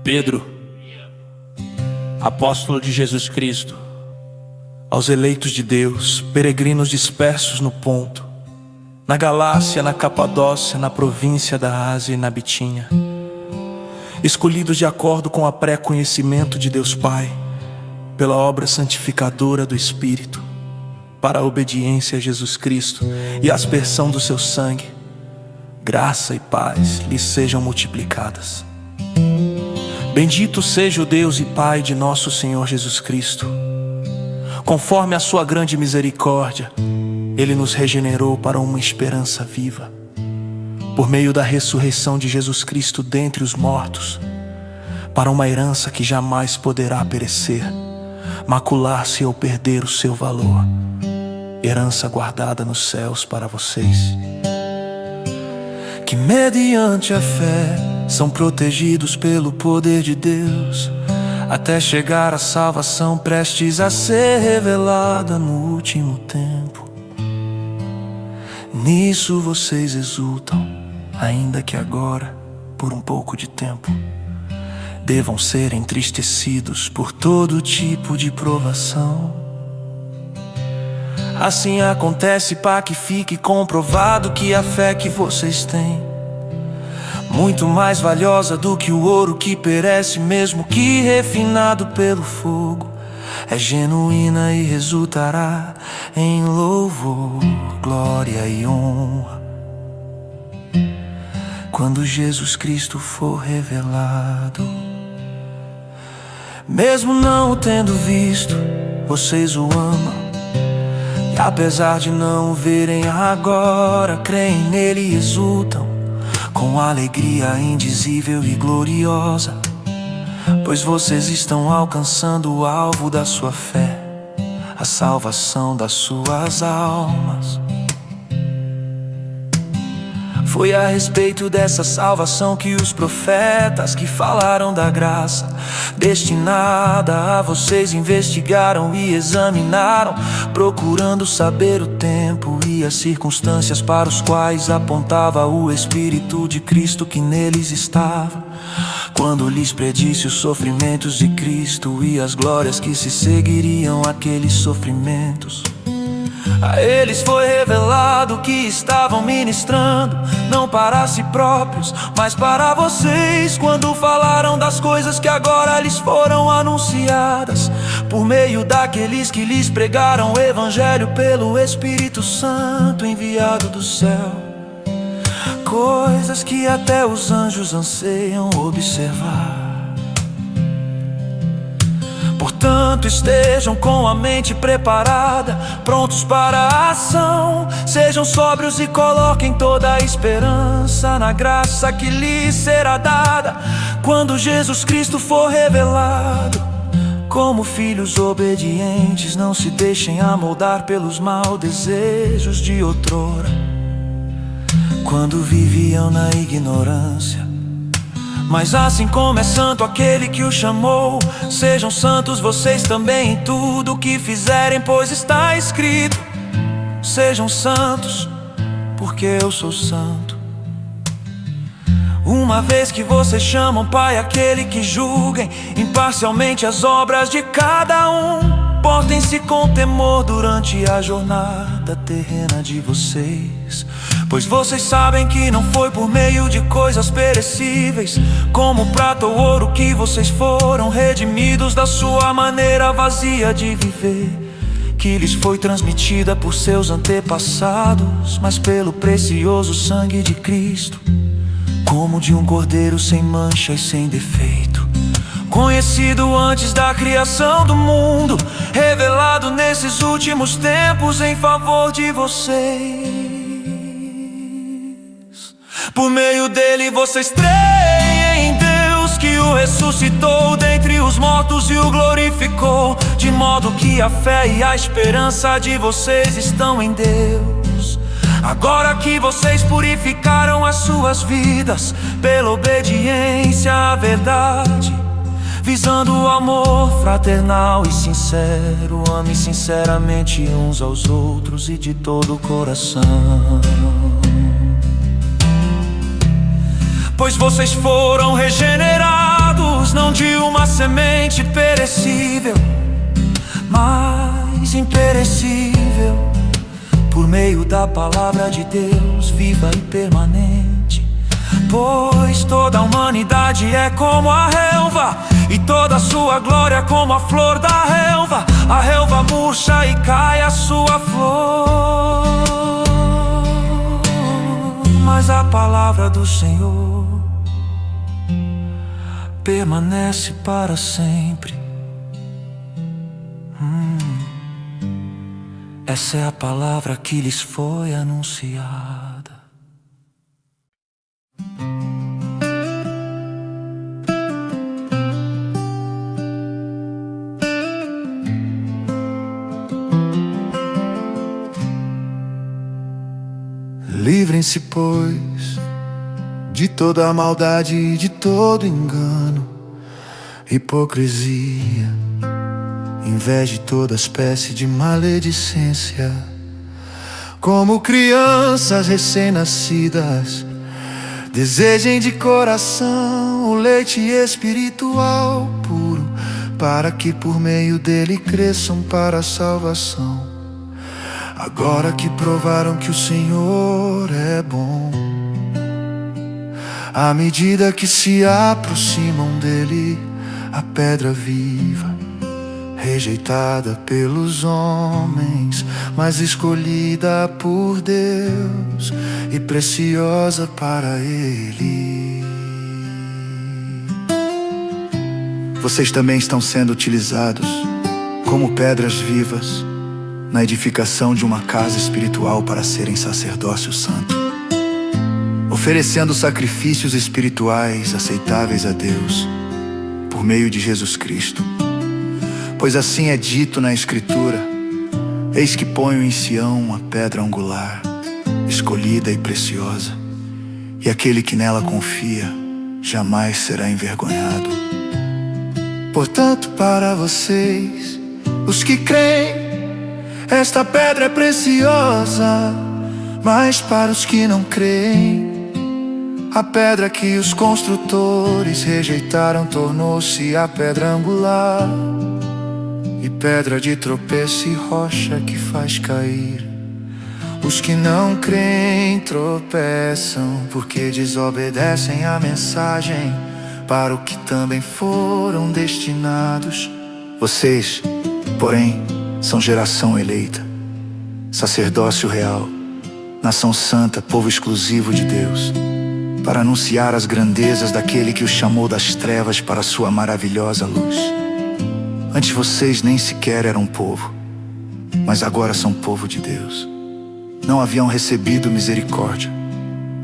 Pedro, apóstolo de Jesus Cristo, aos eleitos de Deus, peregrinos dispersos no Ponto, na Galácia, na Capadócia, na província da Ásia e na Bitínia, escolhidos de acordo com o pré-conhecimento de Deus Pai, pela obra santificadora do Espírito, para a obediência a Jesus Cristo e a aspersão do seu sangue, graça e paz lhes sejam multiplicadas. Bendito seja o Deus e Pai de nosso Senhor Jesus Cristo. Conforme a sua grande misericórdia, Ele nos regenerou para uma esperança viva, por meio da ressurreição de Jesus Cristo dentre os mortos, para uma herança que jamais poderá perecer, macular-se ou perder o seu valor, herança guardada nos céus para vocês, que mediante a fé são protegidos pelo poder de Deus, até chegar à salvação prestes a ser revelada no último tempo. Nisso vocês exultam, ainda que agora, por um pouco de tempo, devam ser entristecidos por todo tipo de provação. Assim acontece para que fique comprovado que a fé que vocês têm, muito mais valiosa do que o ouro que perece, mesmo que refinado pelo fogo, é genuína e resultará em louvor, glória e honra, quando Jesus Cristo for revelado. Mesmo não o tendo visto, vocês o amam, e apesar de não o verem agora, creem nele e exultam com alegria indizível e gloriosa, pois vocês estão alcançando o alvo da sua fé, a salvação das suas almas. Foi a respeito dessa salvação que os profetas que falaram da graça destinada a vocês investigaram e examinaram, procurando saber o tempo e as circunstâncias para os quais apontava o Espírito de Cristo que neles estava, quando lhes predisse os sofrimentos de Cristo e as glórias que se seguiriam àqueles sofrimentos. A eles foi revelado que estavam ministrando, não para si próprios, mas para vocês, quando falaram das coisas que agora lhes foram anunciadas, por meio daqueles que lhes pregaram o Evangelho pelo Espírito Santo enviado do céu, coisas que até os anjos anseiam observar. Portanto, estejam com a mente preparada, prontos para a ação. Sejam sóbrios e coloquem toda a esperança na graça que lhes será dada quando Jesus Cristo for revelado. Como filhos obedientes, não se deixem amoldar pelos maus desejos de outrora, quando viviam na ignorância. Mas assim como é santo aquele que o chamou, sejam santos vocês também em tudo o que fizerem, pois está escrito: sejam santos, porque eu sou santo. Uma vez que vocês chamam Pai aquele que julguem imparcialmente as obras de cada um, portem-se com temor durante a jornada terrena de vocês, pois vocês sabem que não foi por meio de coisas perecíveis, como prata ou ouro, que vocês foram redimidos da sua maneira vazia de viver, que lhes foi transmitida por seus antepassados, mas pelo precioso sangue de Cristo, como de um cordeiro sem mancha e sem defeito, conhecido antes da criação do mundo, revelado nesses últimos tempos em favor de vocês. Por meio dele vocês creem em Deus, que o ressuscitou dentre os mortos e o glorificou, de modo que a fé e a esperança de vocês estão em Deus. Agora que vocês purificaram as suas vidas pela obediência à verdade, visando o amor fraternal e sincero, amem sinceramente uns aos outros e de todo o coração. Pois vocês foram regenerados, não de uma semente perecível, mas imperecível, por meio da palavra de Deus, viva e permanente. Pois toda a humanidade é como a relva, e toda a sua glória como a flor da relva. A relva murcha e cai a sua flor, mas a palavra do Senhor permanece para sempre. Essa é a palavra que lhes foi anunciada. Livrem-se, pois, de toda a maldade e de todo engano, hipocrisia, inveja e toda espécie de maledicência. Como crianças recém-nascidas, desejem de coração o leite espiritual puro, para que por meio dele cresçam para a salvação. Agora que provaram que o Senhor é bom, à medida que se aproximam dele, a pedra viva, rejeitada pelos homens, mas escolhida por Deus e preciosa para Ele. Vocês também estão sendo utilizados como pedras vivas na edificação de uma casa espiritual para serem sacerdócio santo, oferecendo sacrifícios espirituais aceitáveis a Deus por meio de Jesus Cristo. Pois assim é dito na Escritura: eis que ponho em Sião a pedra angular, escolhida e preciosa, e aquele que nela confia jamais será envergonhado. Portanto, para vocês, os que creem, esta pedra é preciosa, mas para os que não creem, a pedra que os construtores rejeitaram tornou-se a pedra angular, e pedra de tropeço e rocha que faz cair. Os que não creem tropeçam, porque desobedecem à mensagem para o que também foram destinados. Vocês, porém, são geração eleita, sacerdócio real, nação santa, povo exclusivo de Deus, para anunciar as grandezas daquele que os chamou das trevas para a sua maravilhosa luz. Antes vocês nem sequer eram povo, mas agora são povo de Deus. Não haviam recebido misericórdia,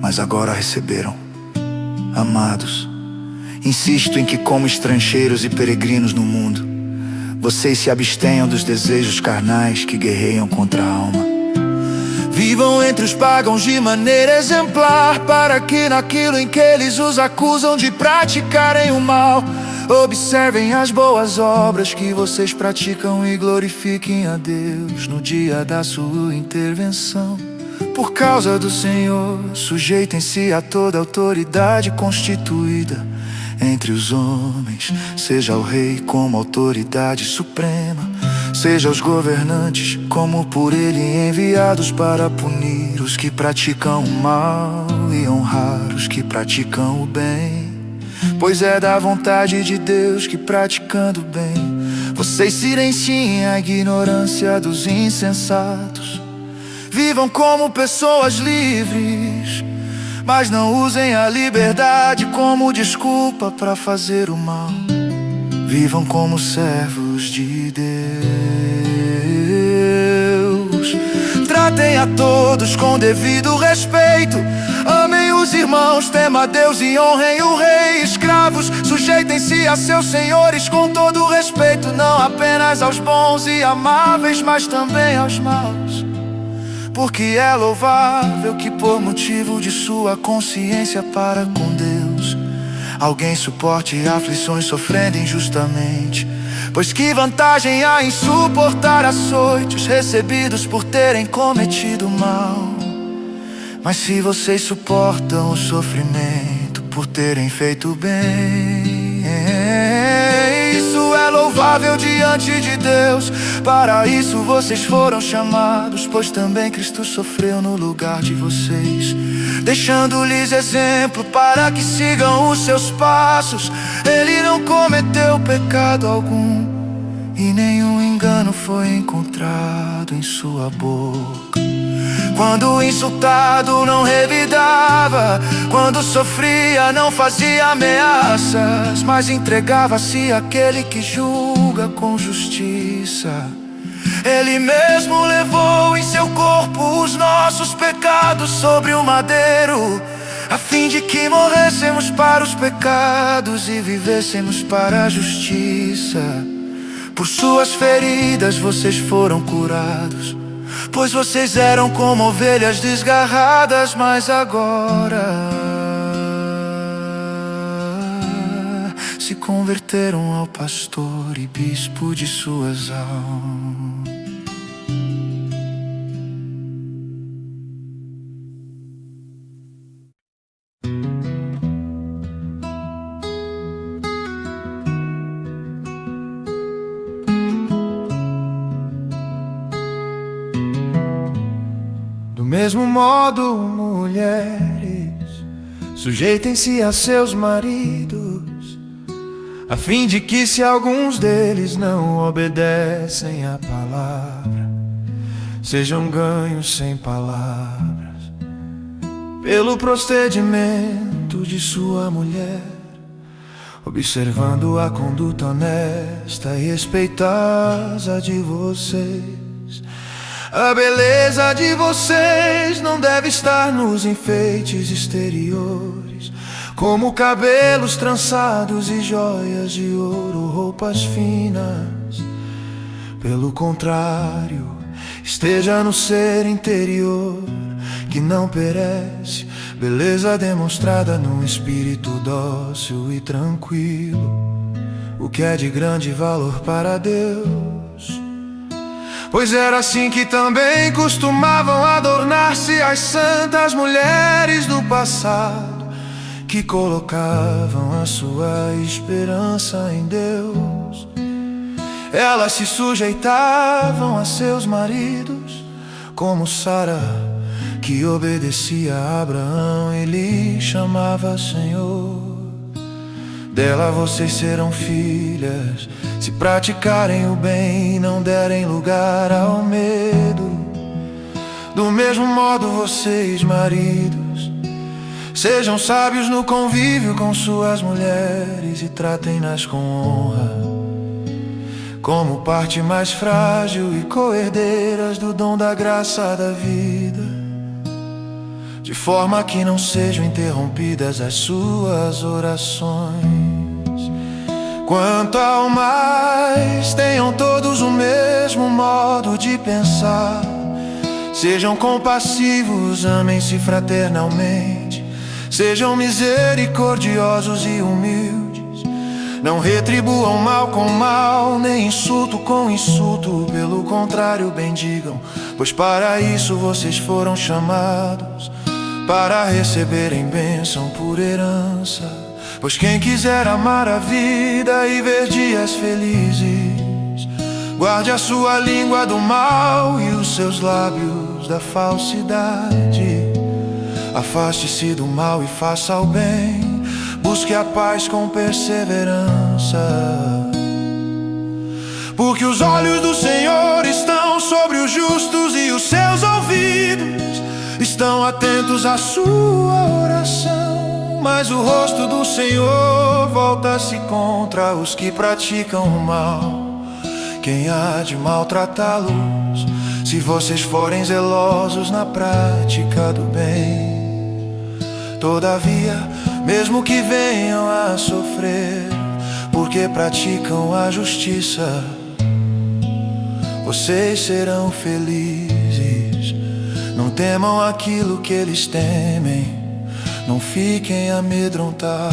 mas agora a receberam. Amados, insisto em que, como estrangeiros e peregrinos no mundo, vocês se abstenham dos desejos carnais que guerreiam contra a alma. Vivam entre os pagãos de maneira exemplar, para que naquilo em que eles os acusam de praticarem o mal, observem as boas obras que vocês praticam e glorifiquem a Deus no dia da sua intervenção. Por causa do Senhor, sujeitem-se a toda autoridade constituída entre os homens, seja o rei como autoridade suprema, seja os governantes como por ele enviados para punir os que praticam o mal e honrar os que praticam o bem. Pois é da vontade de Deus que, praticando o bem, vocês silenciem a ignorância dos insensatos. Vivam como pessoas livres, mas não usem a liberdade como desculpa para fazer o mal. Vivam como servos de Deus. Tratem a todos com devido respeito. Amem os irmãos, temam a Deus e honrem o rei. Escravos, sujeitem-se a seus senhores com todo respeito, não apenas aos bons e amáveis, mas também aos maus. Porque é louvável que, por motivo de sua consciência para com Deus, alguém suporte aflições sofrendo injustamente. Pois que vantagem há em suportar açoites recebidos por terem cometido mal? Mas se vocês suportam o sofrimento por terem feito bem, louvável diante de Deus. Para isso vocês foram chamados, pois também Cristo sofreu no lugar de vocês, deixando-lhes exemplo para que sigam os seus passos. Ele não cometeu pecado algum, e nenhum engano foi encontrado em sua boca. Quando insultado não revidava, quando sofria não fazia ameaças, mas entregava-se àquele que julga com justiça. Ele mesmo levou em seu corpo os nossos pecados sobre o madeiro, a fim de que morrêssemos para os pecados e vivêssemos para a justiça. Por suas feridas vocês foram curados, pois vocês eram como ovelhas desgarradas, mas agora se converteram ao pastor e bispo de suas almas. Do mesmo modo, mulheres, sujeitem-se a seus maridos, a fim de que, se alguns deles não obedecem à palavra, sejam ganhos sem palavras pelo procedimento de sua mulher, observando a conduta honesta e respeitosa de vocês. A beleza de vocês não deve estar nos enfeites exteriores, como cabelos trançados e joias de ouro, roupas finas. Pelo contrário, esteja no ser interior, que não perece, beleza demonstrada num espírito dócil e tranquilo, o que é de grande valor para Deus. Pois era assim que também costumavam adornar-se as santas mulheres do passado, que colocavam a sua esperança em Deus. Elas se sujeitavam a seus maridos, como Sara, que obedecia a Abraão e lhe chamava Senhor. Dela vocês serão filhas, se praticarem o bem e não derem lugar ao medo. Do mesmo modo vocês, maridos, sejam sábios no convívio com suas mulheres e tratem-nas com honra, como parte mais frágil e co-herdeiras do dom da graça da vida, de forma que não sejam interrompidas as suas orações. Quanto ao mais, tenham todos o mesmo modo de pensar, sejam compassivos, amem-se fraternalmente, sejam misericordiosos e humildes, não retribuam mal com mal, nem insulto com insulto, pelo contrário bendigam, pois para isso vocês foram chamados, para receberem bênção por herança. Pois quem quiser amar a vida e ver dias felizes, guarde a sua língua do mal e os seus lábios da falsidade. Afaste-se do mal e faça o bem, busque a paz com perseverança. Porque os olhos do Senhor estão sobre os justos e os seus ouvidos estão atentos à sua oração. Mas o rosto do Senhor volta-se contra os que praticam o mal. Quem há de maltratá-los, se vocês forem zelosos na prática do bem? Todavia, mesmo que venham a sofrer, porque praticam a justiça, vocês serão felizes. Não temam aquilo que eles temem, não fiquem amedrontados.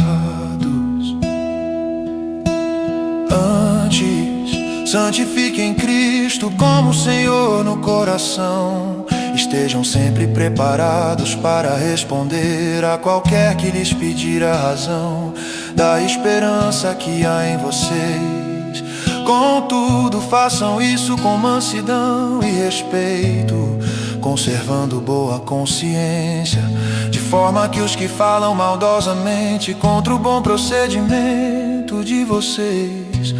Antes, santifiquem Cristo como Senhor no coração. Estejam sempre preparados para responder a qualquer que lhes pedir a razão da esperança que há em vocês. Contudo, façam isso com mansidão e respeito, conservando boa consciência, de forma que os que falam maldosamente contra o bom procedimento de vocês,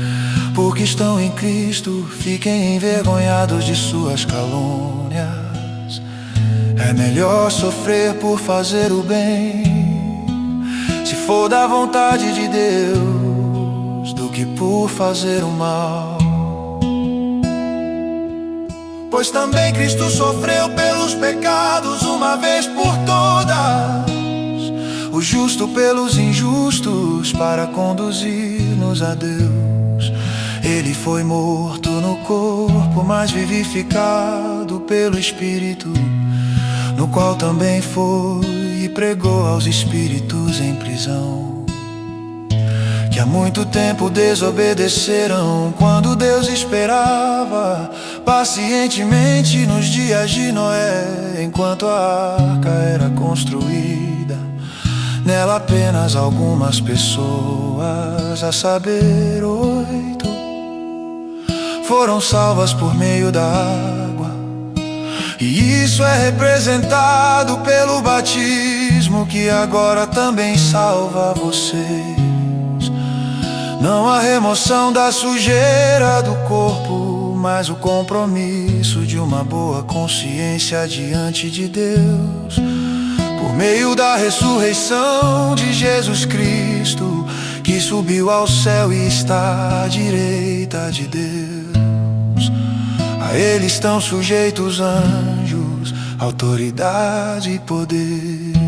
porque estão em Cristo, fiquem envergonhados de suas calúnias. É melhor sofrer por fazer o bem, se for da vontade de Deus, do que por fazer o mal. Pois também Cristo sofreu pelos pecados uma vez por todas, o justo pelos injustos, para conduzir-nos a Deus. Ele foi morto no corpo, mas vivificado pelo Espírito, no qual também foi e pregou aos espíritos em prisão, que há muito tempo desobedeceram, quando Deus esperava pacientemente nos dias de Noé, enquanto a arca era construída. Nela apenas algumas pessoas, a saber 8, foram salvas por meio da água. E isso é representado pelo batismo, que agora também salva vocês. Não a remoção da sujeira do corpo, mas o compromisso de uma boa consciência diante de Deus, por meio da ressurreição de Jesus Cristo, que subiu ao céu e está à direita de Deus. A Ele estão sujeitos anjos, autoridade e poderes.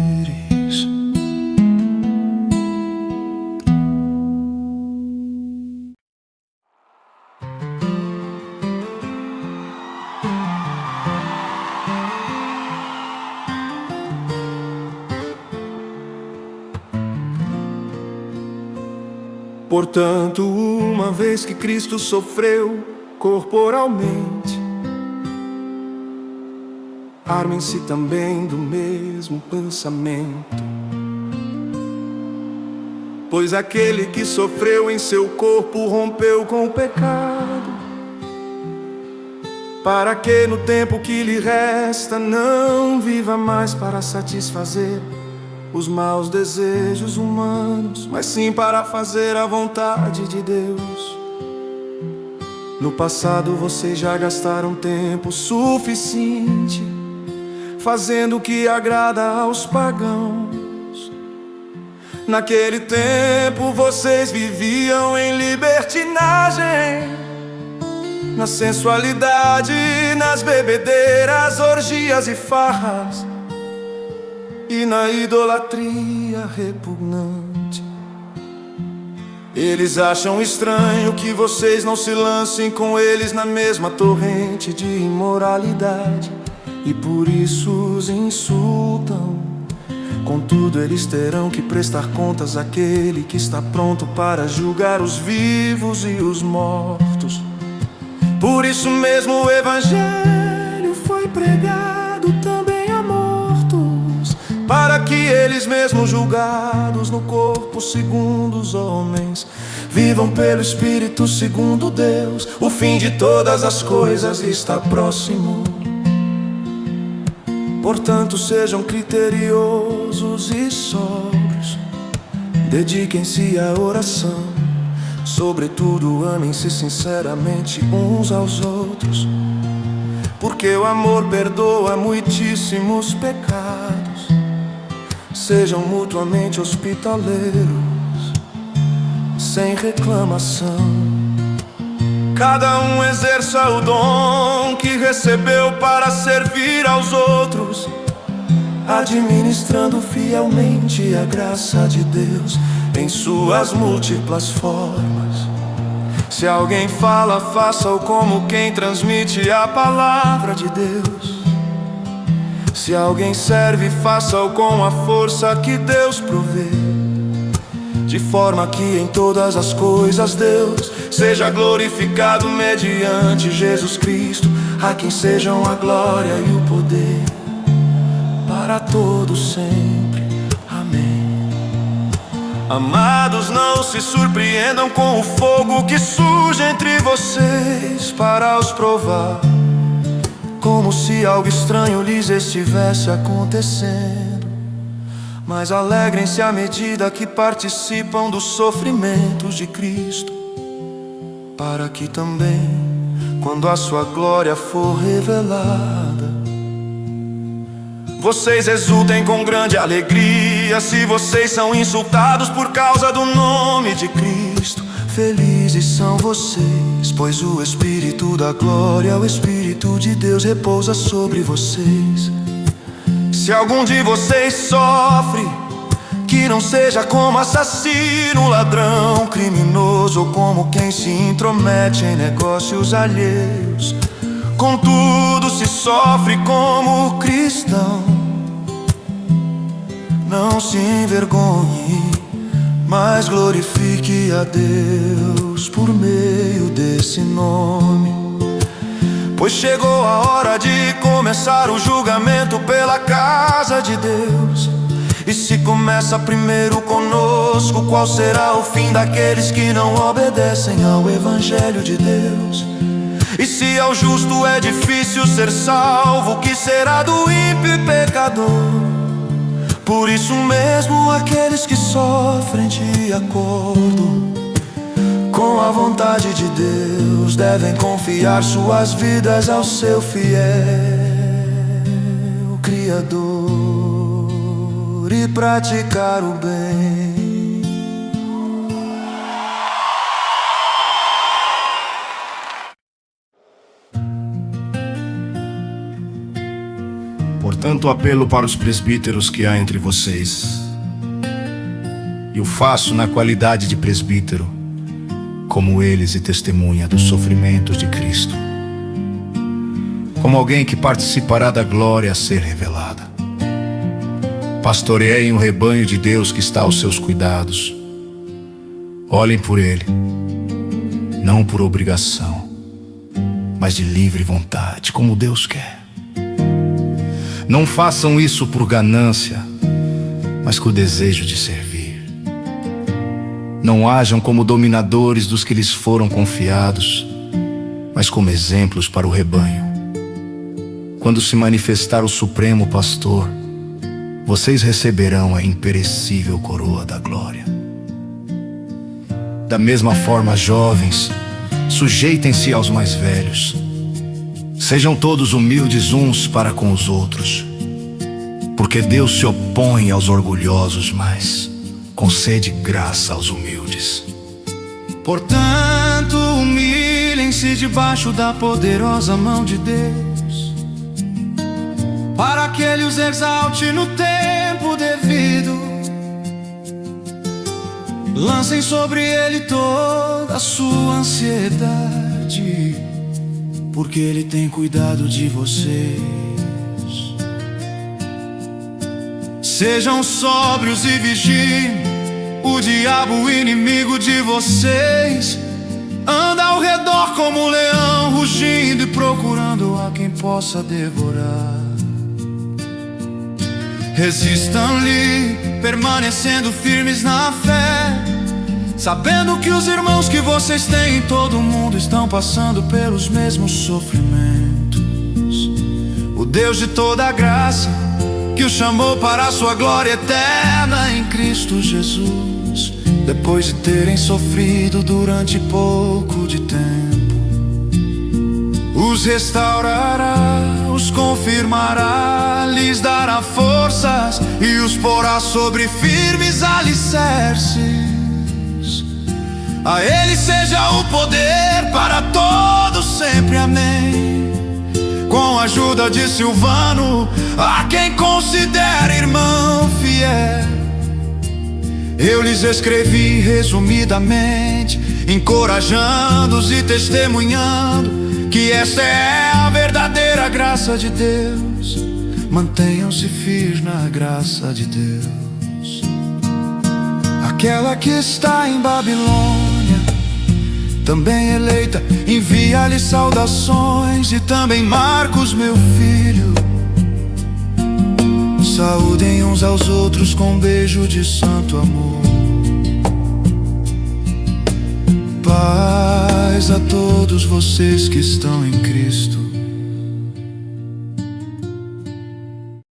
Portanto, uma vez que Cristo sofreu corporalmente, armem-se também do mesmo pensamento. Pois aquele que sofreu em seu corpo rompeu com o pecado, para que no tempo que lhe resta não viva mais para satisfazer os maus desejos humanos, mas sim para fazer a vontade de Deus. No passado vocês já gastaram tempo suficiente fazendo o que agrada aos pagãos. Naquele tempo vocês viviam em libertinagem, na sensualidade, nas bebedeiras, orgias e farras, e na idolatria repugnante. Eles acham estranho que vocês não se lancem com eles na mesma torrente de imoralidade, e por isso os insultam. Contudo, eles terão que prestar contas àquele que está pronto para julgar os vivos e os mortos. Por isso mesmo o Evangelho foi pregado também a mortos, para que eles mesmos, julgados no corpo segundo os homens, vivam pelo Espírito segundo Deus. O fim de todas as coisas está próximo. Portanto, sejam criteriosos e sóbrios, dediquem-se à oração, sobretudo amem-se sinceramente uns aos outros, porque o amor perdoa muitíssimos pecados. Sejam mutuamente hospitaleiros, sem reclamação. Cada um exerça o dom que recebeu para servir aos outros, administrando fielmente a graça de Deus em suas múltiplas formas. Se alguém fala, faça-o como quem transmite a palavra de Deus. Se alguém serve, faça-o com a força que Deus provê, de forma que em todas as coisas Deus seja glorificado mediante Jesus Cristo, a quem sejam a glória e o poder para todos sempre. Amém. Amados, não se surpreendam com o fogo que surge entre vocês para os provar, como se algo estranho lhes estivesse acontecendo. Mas alegrem-se à medida que participam dos sofrimentos de Cristo, para que também, quando a sua glória for revelada, vocês exultem com grande alegria. Se vocês são insultados por causa do nome de Cristo, felizes são vocês, pois o Espírito da glória, o Espírito de Deus repousa sobre vocês. Se algum de vocês sofre, que não seja como assassino, ladrão, criminoso, ou como quem se intromete em negócios alheios. Contudo, se sofre como cristão, não se envergonhe, mas glorifique a Deus por meio desse nome. Pois chegou a hora de começar o julgamento pela casa de Deus. E se começa primeiro conosco, qual será o fim daqueles que não obedecem ao Evangelho de Deus? E se ao justo é difícil ser salvo, o que será do ímpio e pecador? Por isso mesmo aqueles que sofrem de acordo com a vontade de Deus devem confiar suas vidas ao seu fiel Criador e praticar o bem. Portanto, apelo para os presbíteros que há entre vocês, e o faço na qualidade de presbítero, como eles, e testemunha dos sofrimentos de Cristo, como alguém que participará da glória a ser revelada. Pastoreiem o rebanho de Deus que está aos seus cuidados. Olhem por ele, não por obrigação, mas de livre vontade, como Deus quer. Não façam isso por ganância, mas com o desejo de servir. Não hajam como dominadores dos que lhes foram confiados, mas como exemplos para o rebanho. Quando se manifestar o Supremo Pastor, vocês receberão a imperecível coroa da glória. Da mesma forma, jovens, sujeitem-se aos mais velhos. Sejam todos humildes uns para com os outros, porque Deus se opõe aos orgulhosos, mas concede graça aos humildes. Portanto, humilhem-se debaixo da poderosa mão de Deus, para que Ele os exalte no tempo devido. Lancem sobre Ele toda a sua ansiedade, porque Ele tem cuidado de vocês. Sejam sóbrios e vigiem. O diabo, o inimigo de vocês, anda ao redor como um leão, rugindo e procurando a quem possa devorar. Resistam-lhe, permanecendo firmes na fé, sabendo que os irmãos que vocês têm em todo o mundo estão passando pelos mesmos sofrimentos. O Deus de toda a graça, que os chamou para a sua glória eterna em Cristo Jesus, depois de terem sofrido durante pouco de tempo, os restaurará, os confirmará, lhes dará forças e os porá sobre firmes alicerces. A Ele seja o poder para todos sempre, amém. Com a ajuda de Silvano, a quem considera irmão fiel, eu lhes escrevi resumidamente, encorajando-os e testemunhando que esta é a verdadeira graça de Deus. Mantenham-se firmes na graça de Deus. Aquela que está em Babilônia, também eleita, envia-lhe saudações, e também Marcos, meu filho. Saúdem uns aos outros com um beijo de santo amor. paz a todos vocês que estão em Cristo.